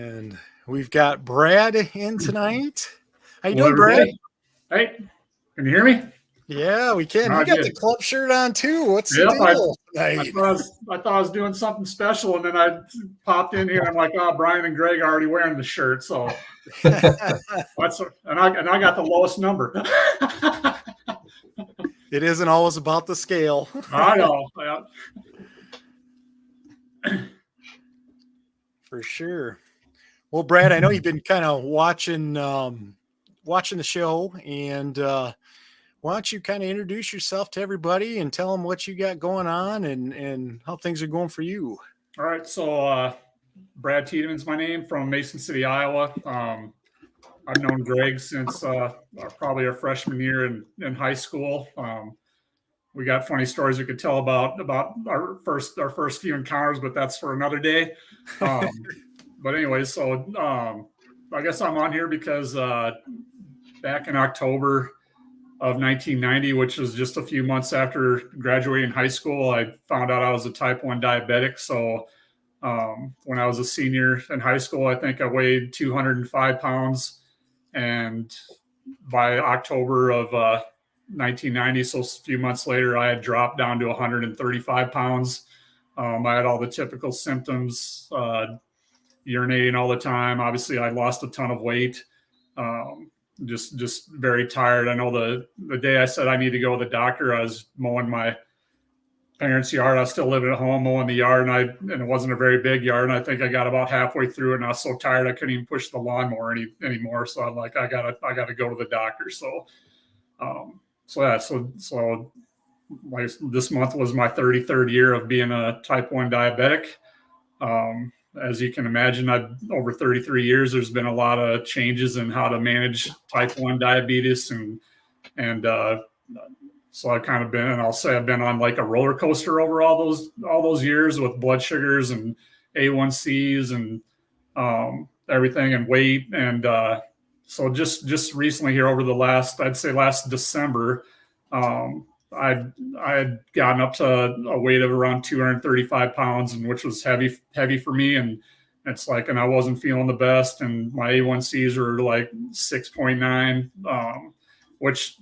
And we've got Brad in tonight. How you Hello, doing, Brad? everybody. Hey, can you hear me? Yeah, we can. You got Good. the club shirt on too. What's Yep, the deal I tonight? thought I was doing something special, and then I popped in here. I'm like, oh, Brian and Greg are already wearing the shirt, so that's and I got the lowest number. It isn't always about the scale. I know. For sure. Well, Brad, I know you've been kind of watching the show, and why don't you kind of introduce yourself to everybody and tell them what you got going on and how things are going for you. All right, so Brad Tiedemann's my name, from Mason City, Iowa. I've known Greg since probably our freshman year in high school. We got funny stories we could tell about our first few encounters, but that's for another day. But anyway, so I guess I'm on here because back in October of 1990, which was just a few months after graduating high school, I found out I was a type 1 diabetic. So when I was a senior in high school, I think I weighed 205 pounds. And by October of 1990, so a few months later, I had dropped down to 135 pounds. I had all the typical symptoms, urinating all the time. Obviously, I lost a ton of weight. Just very tired. I know the day I said I need to go to the doctor, I was mowing my parents' yard. I was still living at home mowing the yard, and it wasn't a very big yard. And I think I got about halfway through it, and I was so tired I couldn't even push the lawnmower anymore. So I'm like, I gotta go to the doctor. So like this month was my 33rd year of being a type 1 diabetic. As you can imagine, over 33 years, there's been a lot of changes in how to manage type 1 diabetes. And so I've kind of been, and I'll say I've been on like a roller coaster over all those years with blood sugars and A1Cs and everything, and weight. And so just recently here over the last December, I had gotten up to a weight of around 235 pounds, and which was heavy for me. And it's like, and I wasn't feeling the best, and my A1Cs were like 6.9, which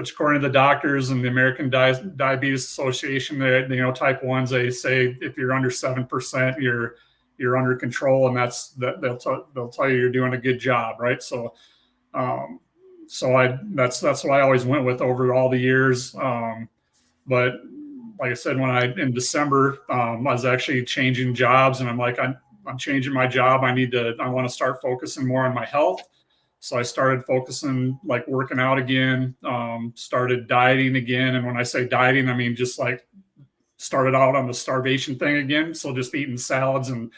according to the doctors and the American Diabetes Association, type 1s, they say if you're under 7%, you're under control, and that's they'll tell you you're doing a good job, right? So that's what I always went with over all the years. But like I said, in December, I was actually changing jobs, and I'm like, I'm changing my job. I want to start focusing more on my health. So I started focusing, like working out again, started dieting again. And when I say dieting, I mean, just like started out on the starvation thing again. So just eating salads and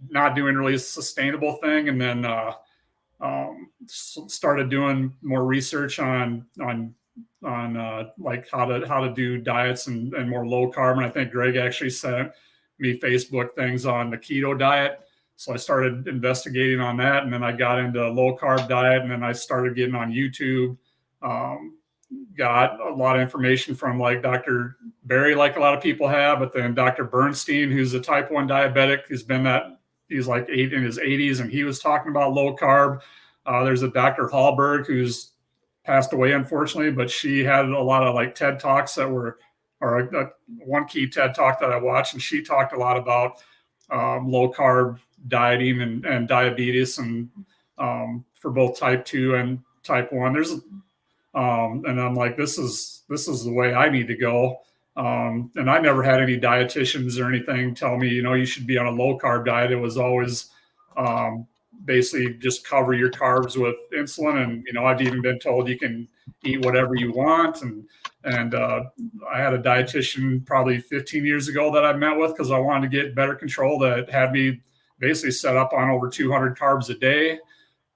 not doing really a sustainable thing. And then started doing more research on like how to do diets and more low carb. And I think Greg actually sent me Facebook things on the keto diet. So I started investigating on that, and then I got into low carb diet, and then I started getting on YouTube. Got a lot of information from like Dr. Barry, like a lot of people have, but then Dr. Bernstein, who's a type 1 diabetic, he's like in his 80s, and he was talking about low carb. There's a Dr. Hallberg who's passed away, unfortunately, but she had a lot of like TED Talks one key TED Talk that I watched, and she talked a lot about low carb dieting and diabetes, and for both type 2 and type 1. And I'm like, this is the way I need to go. And I never had any dietitians or anything tell me, you should be on a low carb diet. It was always basically just cover your carbs with insulin. And, I've even been told you can eat whatever you want. And I had a dietitian probably 15 years ago that I met with because I wanted to get better control, that had me basically set up on over 200 carbs a day.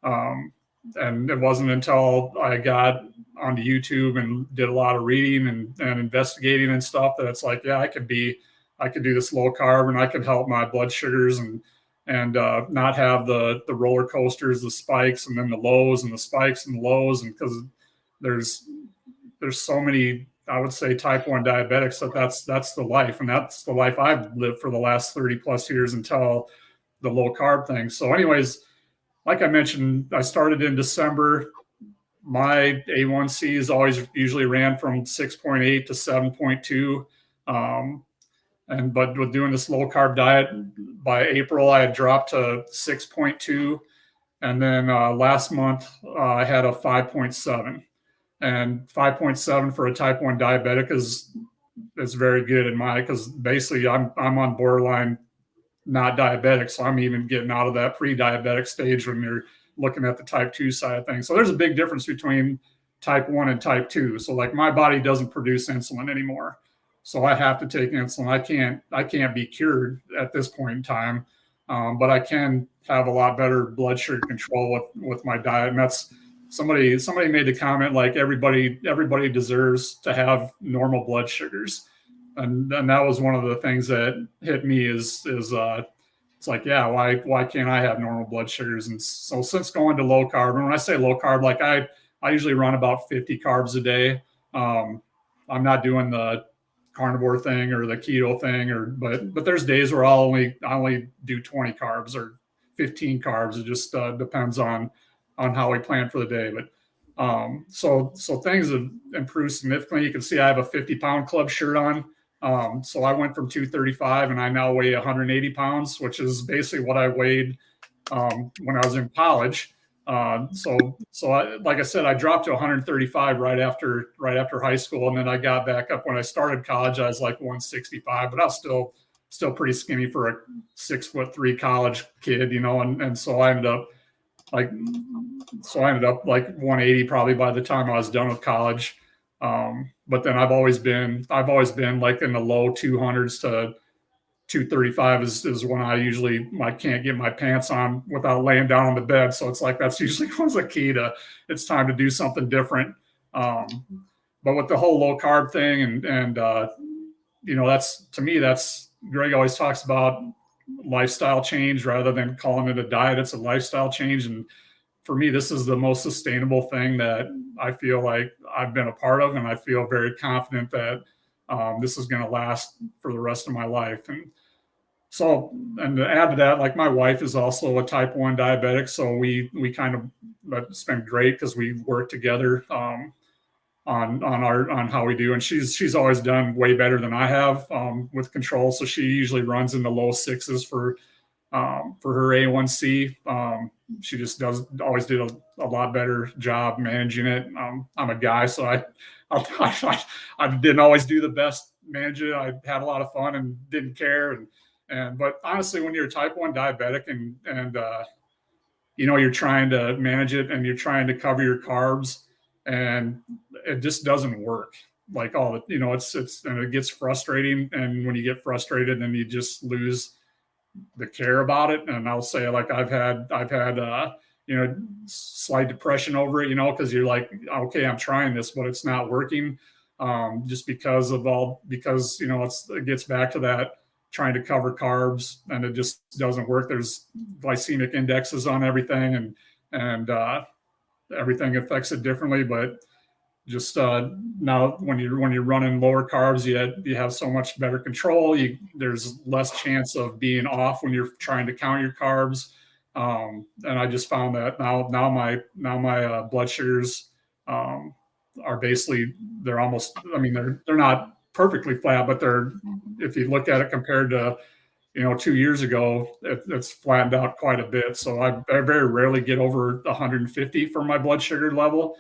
And it wasn't until I got onto YouTube and did a lot of reading and investigating and stuff that it's like, yeah, I could do this low carb, and I could help my blood sugars and not have the roller coasters, the spikes, and then the lows and the spikes and the lows. And because there's so many, I would say, type 1 diabetics, that's the life. And that's the life I've lived for the last 30 plus years until the low carb thing. So anyways, like I mentioned, I started in December. My A1C is always usually ran from 6.8 to 7.2. But with doing this low carb diet, by April, I had dropped to 6.2. And then last month, I had a 5.7. And 5.7 for a type 1 diabetic is very good in my, because basically I'm on borderline not diabetic. So I'm even getting out of that pre-diabetic stage when you're looking at the type 2 side of things. So there's a big difference between type 1 and type 2. So like my body doesn't produce insulin anymore. So I have to take insulin. I can't be cured at this point in time. But I can have a lot better blood sugar control with my diet. And that's somebody made the comment, like everybody deserves to have normal blood sugars. And that was one of the things that hit me is it's like, yeah, why can't I have normal blood sugars? And so since going to low carb, and when I say low carb, like I usually run about 50 carbs a day. I'm not doing the carnivore thing or the keto thing, but there's days where I only do 20 carbs or 15 carbs. It just depends on how we plan for the day. But so things have improved significantly. You can see I have a 50-pound club shirt on. So I went from 235 and I now weigh 180 pounds, which is basically what I weighed when I was in college. Like I said, I dropped to 135 right after high school, and then I got back up when I started college. I was like 165, but I was still pretty skinny for a 6'3" college kid, and so I ended up like 180 probably by the time I was done with college. But then I've always been like in the low 200s to 235 is when I can't get my pants on without laying down on the bed. So it's like, that's usually was a key to, it's time to do something different. But with the whole low carb thing and that's, to me, that's, Greg always talks about lifestyle change rather than calling it a diet. It's a lifestyle change. And for me, this is the most sustainable thing that I feel like I've been a part of. And I feel very confident that this is going to last for the rest of my life. And so, and to add to that, like my wife is also a type 1 diabetic. So we kind of, it's been great because we work together on how we do. And she's always done way better than I have with control. So she usually runs in the low 6s for her A1C. She just always did a lot better job managing it. I'm a guy, so I didn't always do the best manage it. I had a lot of fun and didn't care. But honestly, when you're a type 1 diabetic and you're trying to manage it and you're trying to cover your carbs and it just doesn't work. Like it's and it gets frustrating. And when you get frustrated, then you just lose the care about it. And I'll say, like, I've had slight depression over it, because you're like, okay, I'm trying this, but it's not working. Just because it gets back to that trying to cover carbs and it just doesn't work. There's glycemic indexes on everything and everything affects it differently, but just now when you're running lower carbs, you have so much better control. There's less chance of being off when you're trying to count your carbs. And I just found that now my blood sugars are basically, they're almost, they're not perfectly flat, but if you look at it compared to 2 years ago, it's flattened out quite a bit. So I very rarely get over 150 for my blood sugar level.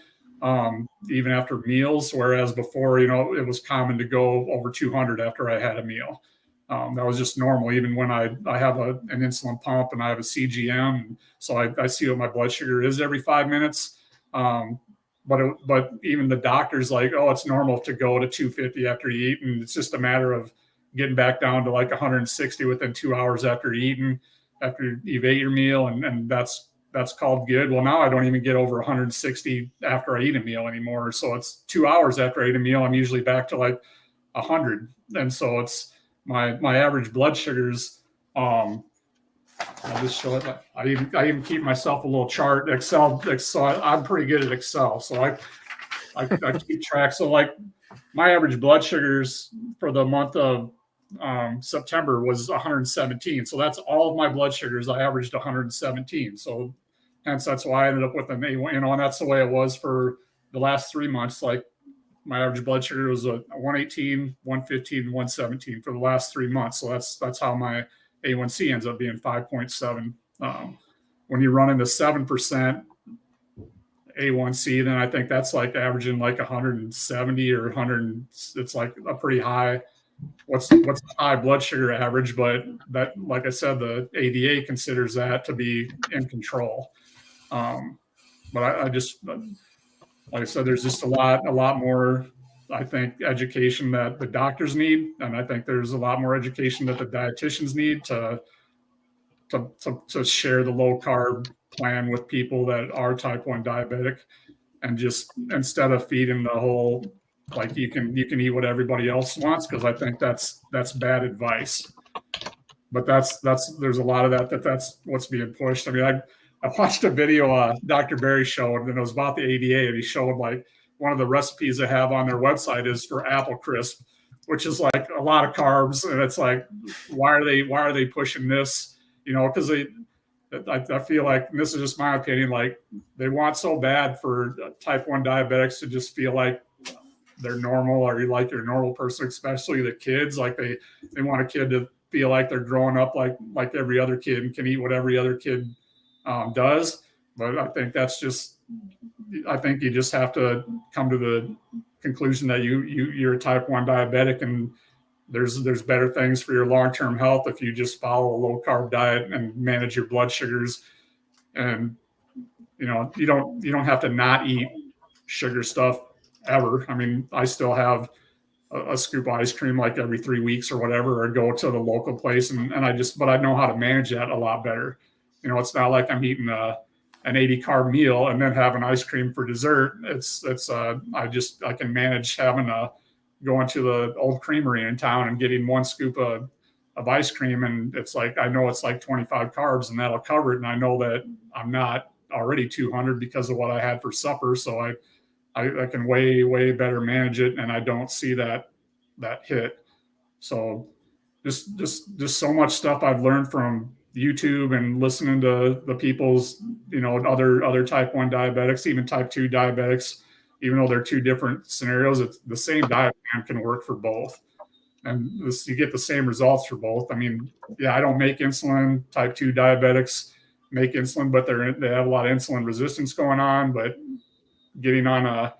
Even after meals, whereas before, it was common to go over 200 after I had a meal. That was just normal. Even when I have an insulin pump and I have a CGM, so I see what my blood sugar is every 5 minutes. But even the doctor's like, oh, it's normal to go to 250 after you eat, and it's just a matter of getting back down to like 160 within 2 hours after eating, after you've ate your meal, and that's called good. Well, now I don't even get over 160 after I eat a meal anymore. So it's 2 hours after I eat a meal, I'm usually back to like 100. And so it's my average blood sugars. I'll just show it. I even keep myself a little chart. Excel. I'm pretty good at Excel. So I keep track. So like my average blood sugars for the month of September was 117. So that's all of my blood sugars. I averaged 117. So hence that's why I ended up with an A1, and that's the way it was for the last 3 months. Like my average blood sugar was a 118, 115, 117 for the last 3 months. So that's how my A1C ends up being 5.7. When you run into 7% A1C, then I think that's like averaging like 170 or 100. It's like a pretty high. What's a high blood sugar average? But that, like I said, the ADA considers that to be in control. But I just, like I said, there's just a lot more, I think, education that the doctors need, and I think there's a lot more education that the dietitians need to share the low carb plan with people that are type 1 diabetic, and just instead of feeding the whole like you can eat what everybody else wants, because I think that's bad advice. But there's a lot of that's what's being pushed. I mean, I watched a video Dr. Berry showed, and it was about the ADA, and he showed like one of the recipes they have on their website is for apple crisp, which is like a lot of carbs, and it's like, why are they pushing this? You know, because I feel like, and this is just my opinion, like they want so bad for type 1 diabetics to just feel like they're normal, or like you're a normal person, especially the kids. Like they want a kid to feel like they're growing up like every other kid and can eat what every other kid does. But I think I think you just have to come to the conclusion that you're a type 1 diabetic, and there's better things for your long-term health if you just follow a low carb diet and manage your blood sugars. And you know, you don't have to not eat sugar stuff ever. I mean, I still have a scoop of ice cream like every 3 weeks or whatever, or go to the local place, but I know how to manage that a lot better. You know, it's not like I'm eating an 80 carb meal and then having ice cream for dessert. I can manage going to the old creamery in town and getting one scoop of ice cream, and it's like, I know it's like 25 carbs and that'll cover it. And I know that I'm not already 200 because of what I had for supper. So I can way better manage it, and I don't see that hit. So just so much stuff I've learned from YouTube and listening to the people's, you know, other type 1 diabetics, even type 2 diabetics, even though they're two different scenarios, it's the same diet plan can work for both. And you get the same results for both. I mean, yeah, I don't make insulin. Type 2 diabetics make insulin, but they have a lot of insulin resistance going on. But getting on a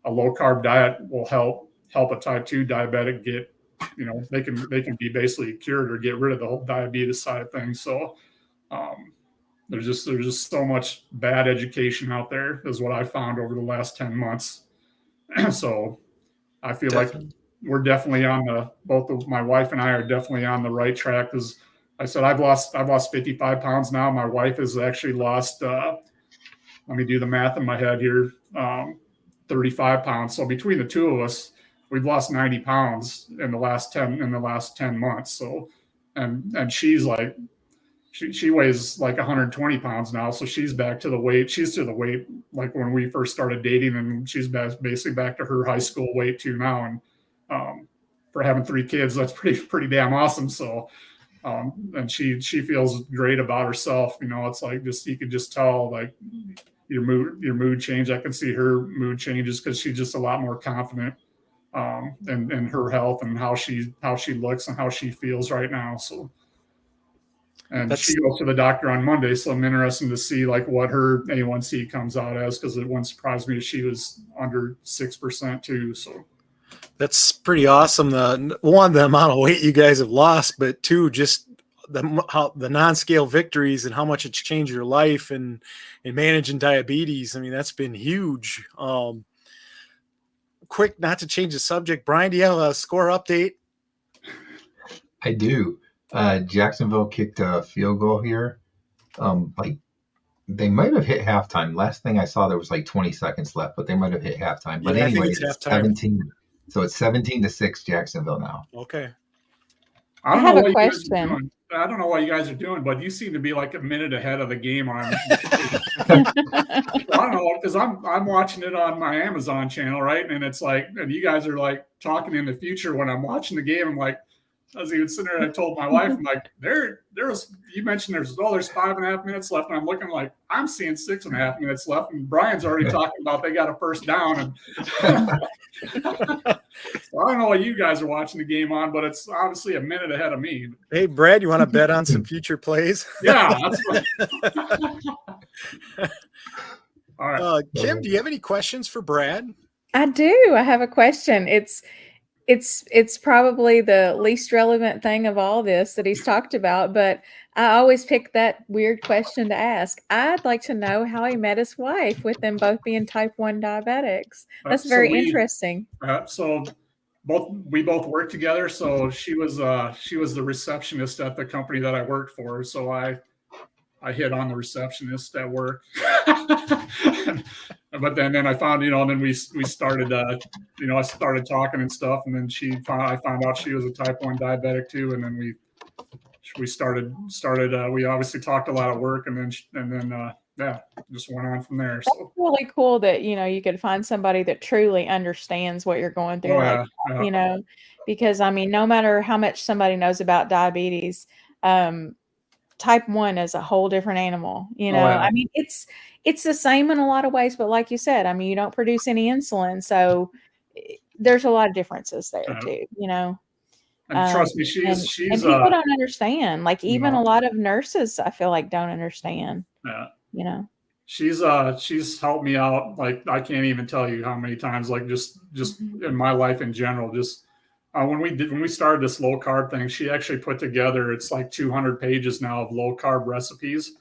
low carb diet will help a type 2 diabetic get, you know, they can be basically cured or get rid of the whole diabetes side of things. So there's just so much bad education out there, is what I found over the last 10 months. So I feel like we're definitely both of my wife and I are definitely on the right track. Because I said, I've lost 55 pounds now. My wife has actually lost, let me do the math in my head here, 35 pounds. So between the two of us, we've lost 90 pounds in the last 10 months. So, and she's like, she weighs like 120 pounds now. So she's back to the weight. She's to the weight like when we first started dating, and she's basically back to her high school weight too now. And for having 3 kids, that's pretty damn awesome. So, and she feels great about herself. You know, it's like, you could just tell like your mood change. I can see her mood changes because she's just a lot more confident in her health and how she looks and how she feels right now. So, and she goes to the doctor on Monday, so I'm interested to see like what her A1C comes out as, because it wouldn't surprise me if she was under 6% too. So that's pretty awesome. The amount of weight you guys have lost, but two, just the non-scale victories and how much it's changed your life and managing diabetes. I mean, that's been huge. Quick, not to change the subject, Brian, do you have a score update? I do. Jacksonville kicked a field goal here. Like they might have hit halftime. Last thing I saw, there was like 20 seconds left, but they might have hit halftime. But anyway, it's 17. So it's 17-6 Jacksonville now. Okay. I have a question. I don't know what you guys are doing, but you seem to be like a minute ahead of the game on. I don't know, because I'm watching it on my Amazon channel, right? And it's like, and you guys are like talking in the future when I'm watching the game. I'm like, was even sitting there, I told my wife, I'm like, there's you mentioned there's 5.5 minutes left, and I'm looking like I'm seeing 6.5 minutes left, and Brian's already talking about they got a first down, and so I don't know what you guys are watching the game on, but it's obviously a minute ahead of me. Hey, Brad, you want to bet on some future plays? Yeah, that's what. All right, Kim, do you have any questions for Brad? I do. I have a question. It's probably the least relevant thing of all this that he's talked about, but I always pick that weird question to ask. I'd like to know how he met his wife with them both being type 1 diabetics. That's very interesting. So we both worked together. So she was the receptionist at the company that I worked for. So I hit on the receptionist at work. But then I found, and then we started, I started talking and stuff, and then I found out she was a type 1 diabetic too, and then we started. We obviously talked a lot of work, and then just went on from there. That's really cool that you could find somebody that truly understands what you're going through, because I mean, no matter how much somebody knows about diabetes, type 1 is a whole different animal. I mean, it's the same in a lot of ways, but like you said, I mean, you don't produce any insulin, so there's a lot of differences there too. And trust me, she's and people don't understand. Like even a lot of nurses, I feel like don't understand. Yeah. She's helped me out. Like I can't even tell you how many times. Like just in my life in general. Just when we started this low carb thing, she actually put together. It's like 200 pages now of low carb recipes.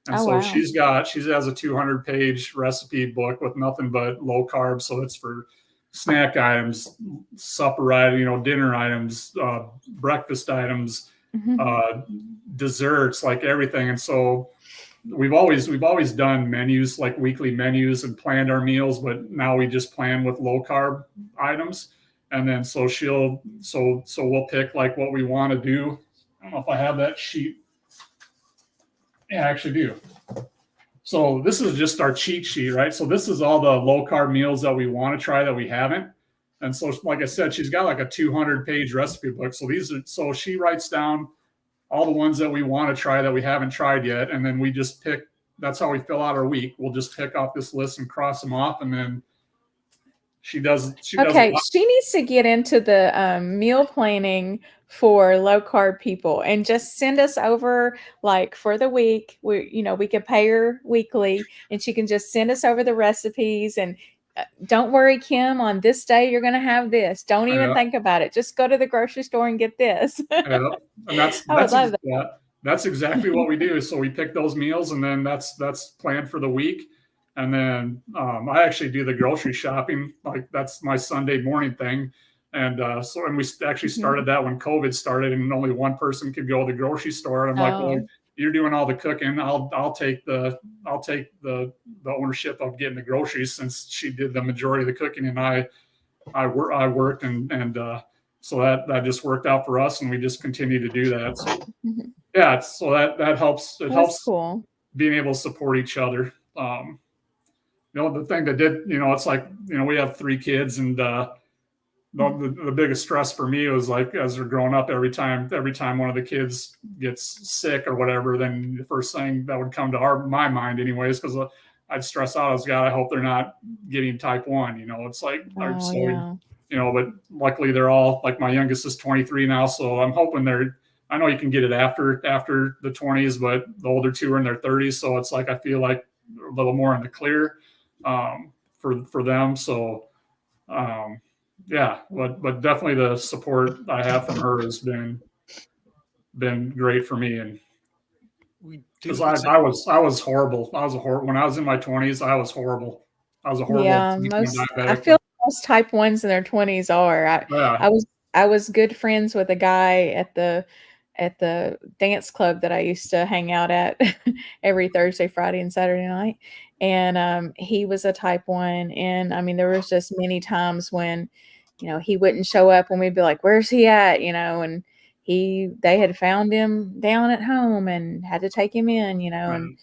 And she has a 200-page recipe book with nothing but low carb. So it's for snack items, supper items, dinner items, breakfast items, desserts, like everything. And so we've always done menus, like weekly menus, and planned our meals, but now we just plan with low carb items. And then so we'll pick like what we want to do. I don't know if I have that sheet. Yeah, I actually do. So this is just our cheat sheet, right? So this is all the low carb meals that we want to try that we haven't. And so, like I said, she's got like a 200-page recipe book. So she writes down all the ones that we want to try that we haven't tried yet. And then we just pick, that's how we fill out our week. We'll just pick off this list and cross them off. And then she does. Okay, she needs to get into the meal planning for low carb people and just send us over like for the week. We could pay her weekly and she can just send us over the recipes. And don't worry, Kim, on this day you're going to have this. Don't even think about it. Just go to the grocery store and get this. And that's exactly what we do. So we pick those meals, and then that's planned for the week. And then I actually do the grocery shopping. Like that's my Sunday morning thing. And we actually started that when COVID started, and only one person could go to the grocery store. And I'm like, well, you're doing all the cooking. I'll take the ownership of getting the groceries, since she did the majority of the cooking, and I worked, and so that just worked out for us, and we just continue to do that. So yeah, so that helps. It helps cool. Being able to support each other. The thing that did, it's like, we have 3 kids, and the biggest stress for me was like, as they're growing up, every time one of the kids gets sick or whatever, then the first thing that would come to my mind anyways, because I'd stress out, as God, I hope they're not getting type 1, it's like, but luckily they're all, like my youngest is 23 now. So I'm hoping I know you can get it after the 20s, but the older 2 are in their 30s. So it's like, I feel like a little more in the clear for them. So but definitely the support I have from her has been great for me. And because I was horrible. When I was in my 20s, I was horrible. I was a horrible. Yeah, I feel most type 1s in their 20s are. I was good friends with a guy at the dance club that I used to hang out at every Thursday, Friday, and Saturday night. And he was a type 1. And I mean, there was just many times when, he wouldn't show up, and we'd be like, where's he at? And they had found him down at home and had to take him in, and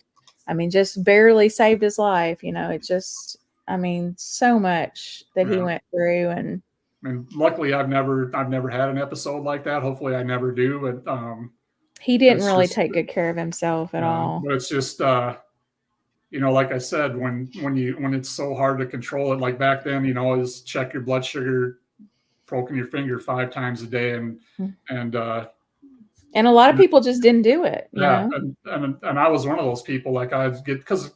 I mean, just barely saved his life. It just, I mean, so much that he went through. And mean, luckily I've never had an episode like that. Hopefully I never do, but he didn't really take good care of himself at all. But it's just like I said, when it's so hard to control it, like back then, is check your blood sugar, poking your finger 5 times a day, and a lot of people just didn't do it. And I was one of those people. Like I'd get because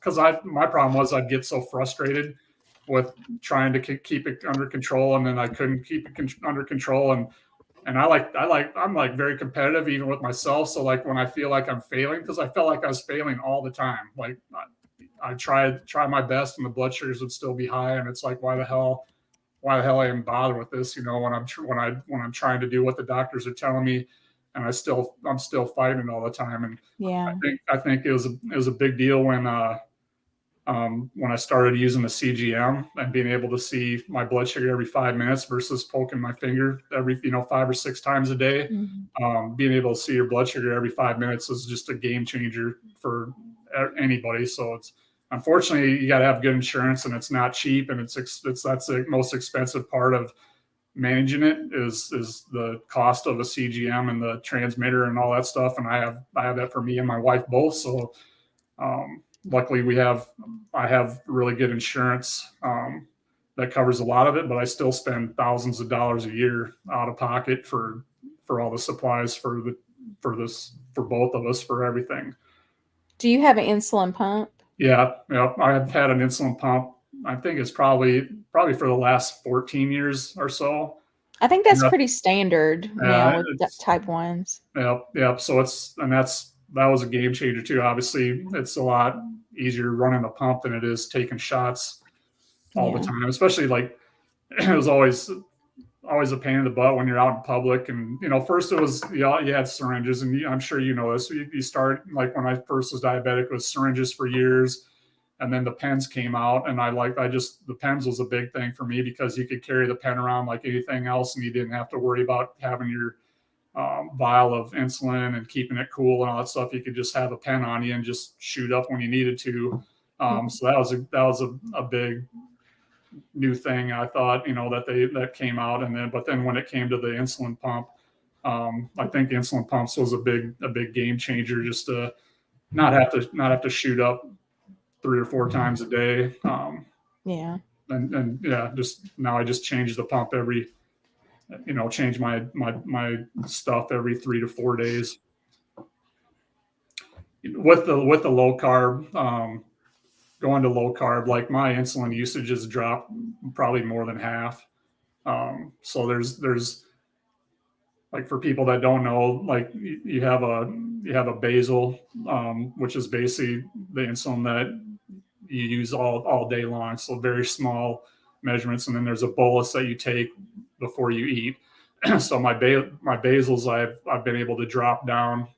my problem was I'd get so frustrated with trying to keep it under control, and then I couldn't keep it under control, and I'm like very competitive even with myself. So like when I feel like I'm failing, because I felt like I was failing all the time. Like I try my best, and the blood sugars would still be high, and it's like why the hell I even bother with this? When I'm trying to do what the doctors are telling me, and I'm still fighting all the time. And yeah, I think it was a big deal when I started using the CGM and being able to see my blood sugar every 5 minutes versus poking my finger every 5 or 6 times a day. Mm-hmm. Being able to see your blood sugar every 5 minutes is just a game changer for anybody. So it's unfortunately you got to have good insurance, and it's not cheap, and that's the most expensive part of managing it is the cost of a CGM and the transmitter and all that stuff. And I have that for me and my wife both. So luckily I have really good insurance that covers a lot of it, but I still spend thousands of dollars a year out of pocket for all the supplies for both of us, for everything. Do you have an insulin pump? Yeah. I've had an insulin pump. I think it's probably for the last 14 years or so. I think that's pretty standard now with type 1s. Yeah. So that was a game changer too. Obviously, it's a lot easier running a pump than it is taking shots all the time. Especially like it was always a pain in the butt when you're out in public. And first it was you had syringes, and I'm sure you know this. You start like when I first was diabetic, it was syringes for years. And then the pens came out, and the pens was a big thing for me because you could carry the pen around like anything else, and you didn't have to worry about having your vial of insulin and keeping it cool and all that stuff. You could just have a pen on you and just shoot up when you needed to. So that was a big new thing, I thought, that came out. But then when it came to the insulin pump, I think insulin pumps was a big game changer, just to not have to shoot up 3 or 4 times a day. Just now I just change the pump change my stuff every 3 to 4 days. With the low carb, going to low carb, like my insulin usage has dropped probably more than half. So there's like, for people that don't know, like you have a basal, which is basically the insulin that you use all day long. So very small measurements. And then there's a bolus that you take before you eat. So my basals, I've been able to drop down,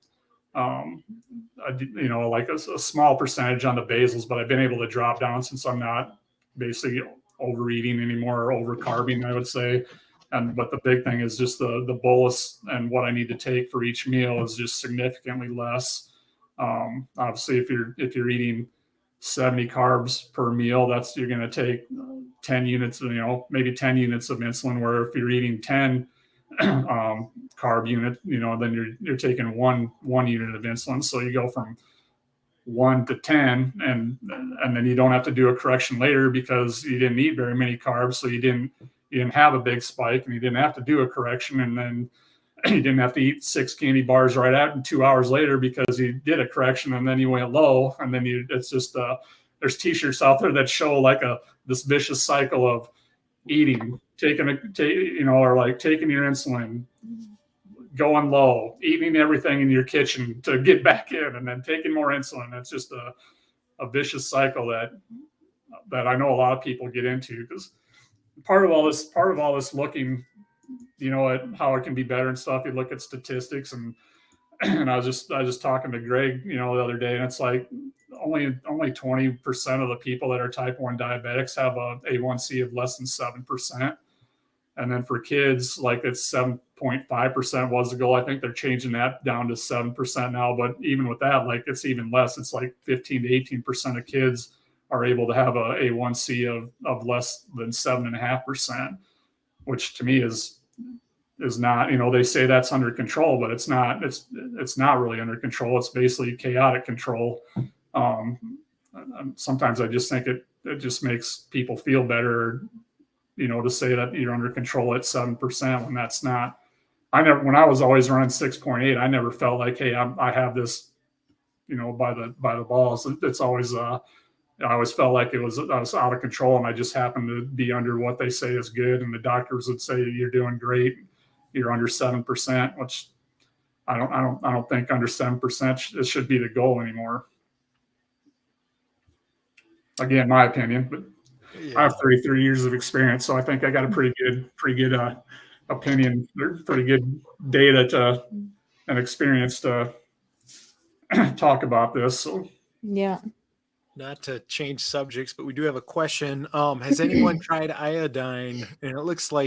like a small percentage on the basals, but I've been able to drop down since I'm not basically overeating anymore, or over carbing, I would say. But the big thing is just the bolus, and what I need to take for each meal is just significantly less. Obviously, if you're eating 70 carbs per meal, you're going to take 10 units, maybe 10 units of insulin. Where if you're eating 10 carb unit, then you're taking one unit of insulin. So you go from 1 to 10, and then you don't have to do a correction later because you didn't eat very many carbs, so you didn't have a big spike, and you didn't have to do a correction, and then you didn't have to eat 6 candy bars right out and 2 hours later because you did a correction, and then you went low, and then it's just there's t-shirts out there that show like this vicious cycle of eating, taking your insulin, going low, eating everything in your kitchen to get back in, and then taking more insulin. It's just a vicious cycle that I know a lot of people get into, because part of all this looking, at how it can be better and stuff. You look at statistics, and I was just talking to Greg, the other day, and it's like only 20% of the people that are type 1 diabetics have a A1C of less than 7%. And then for kids, like it's 7.5% was the goal. I think they're changing that down to 7% now. But even with that, like it's even less. It's like 15 to 18% of kids are able to have a A1C of less than 7.5%. which to me is not, they say that's under control, but it's not. It's not really under control. It's basically chaotic control. Sometimes I just think it just makes people feel better, to say that you're under control at 7% when that's not. When I was always running 6.8, I never felt like, hey, I have this, by the balls. It's always, I always felt like I was out of control, and I just happened to be under what they say is good. And the doctors would say you're doing great. You're under 7%, which I don't think under 7% it should be the goal anymore. Again, my opinion, but yeah. I have 33 years of experience, so I think I got a pretty good opinion, pretty good data and experience to talk about this. So yeah. Not to change subjects, but we do have a question. Has anyone tried iodine? And it looks like